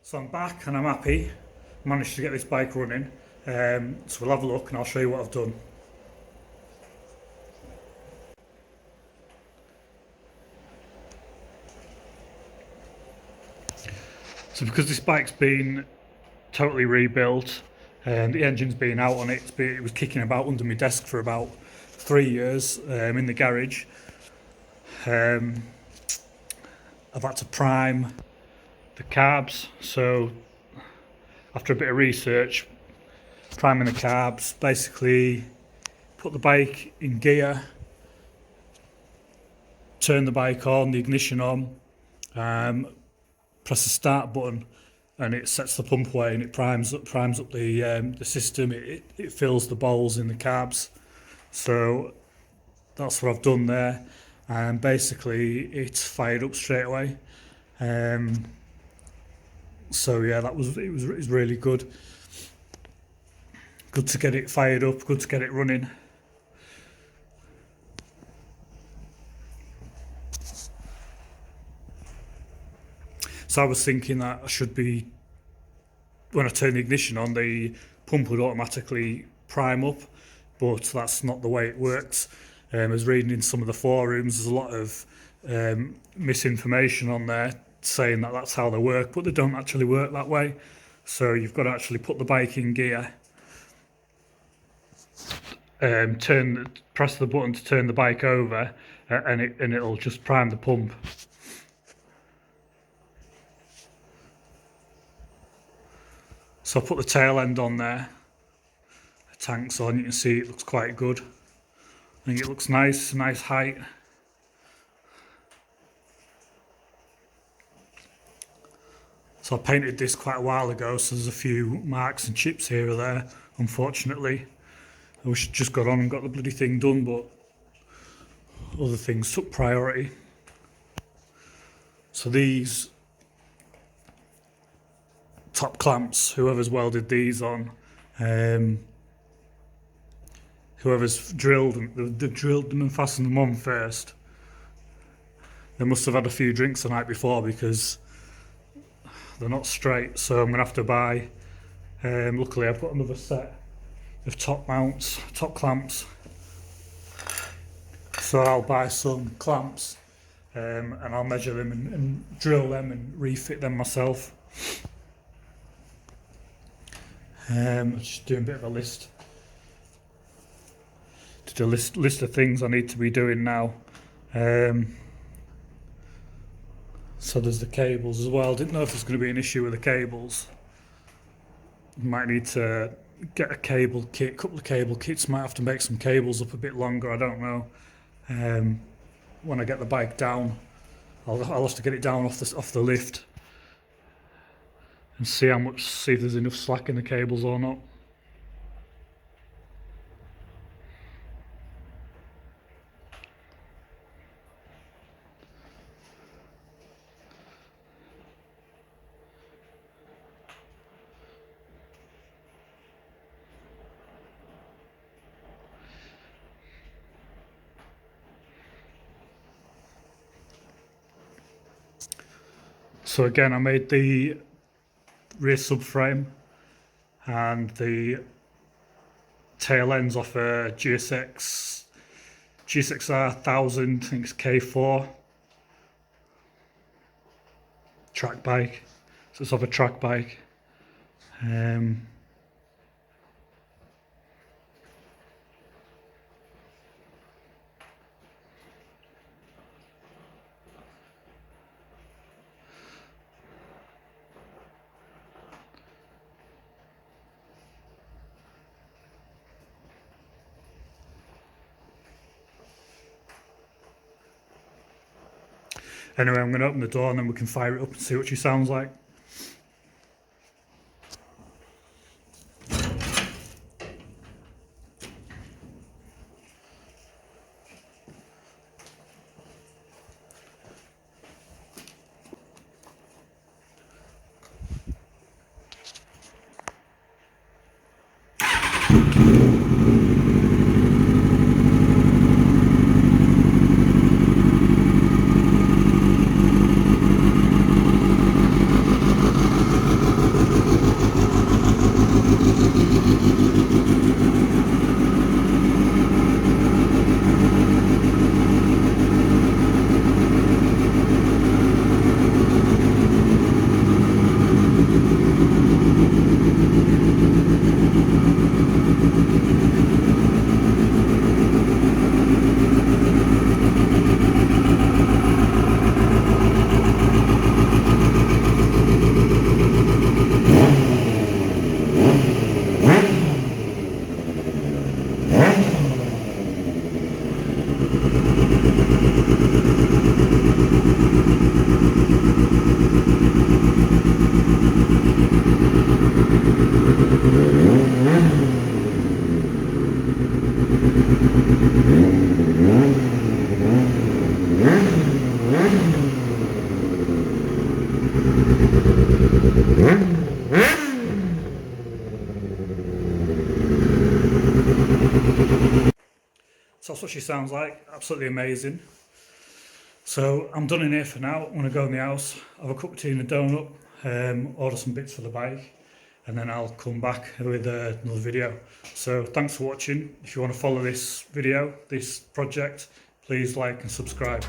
So I'm back and I'm happy. Managed to get this bike running. So we'll have a look and I'll show you what I've done. So because this bike's been totally rebuilt and the engine's been out on it, it was kicking about under my desk for about 3 years in the garage. I've had to prime the carbs, so after a bit of research, priming the carbs, basically put the bike in gear, turn the bike on, the ignition on, press the start button, and it sets the pump away and it primes up the system. It fills the bowls in the carbs. So that's what I've done there, and basically it's fired up straight away. So yeah, it was really good. Good to get it fired up, good to get it running. So I was thinking that I should be, when I turn the ignition on, the pump would automatically prime up, but that's not the way it works. I was reading in some of the forums, there's a lot of misinformation on there saying that that's how they work, but they don't actually work that way. So you've got to actually put the bike in gear, press the button to turn the bike over, and it'll just prime the pump. So I put the tail end on there, the tank's on, you can see it looks quite good. I think it looks nice, nice height. So I painted this quite a while ago, so there's a few marks and chips here or there, unfortunately. I wish I'd just got on and got the bloody thing done, but other things took priority. So these top clamps, whoever's welded these on, whoever's drilled them, they've drilled them and fastened them on first. They must have had a few drinks the night before because they're not straight, so I'm going to have to buy, luckily I've got another set of top clamps, so I'll buy some clamps and I'll measure them and drill them and refit them myself. I'm just doing a bit of a list. Just a list of things I need to be doing now. So there's the cables as well. Didn't know if there's going to be an issue with the cables. Might need to get a cable kit, couple of cable kits. Might have to make some cables up a bit longer. I don't know. When I get the bike down, I'll have to get it down off the lift and see if there's enough slack in the cables or not. So again, I made the rear subframe and the tail ends off a zx6r 1000, I think it's K4 track bike. So it's off a track bike. Anyway, I'm going to open the door and then we can fire it up and see what she sounds like. So that's what she sounds like, absolutely amazing. So I'm done in here for now. I'm going to go in the house, have a cup of tea and a donut, order some bits for the bike, and then I'll come back with another video. So thanks for watching. If you want to follow this video, this project, please like and subscribe.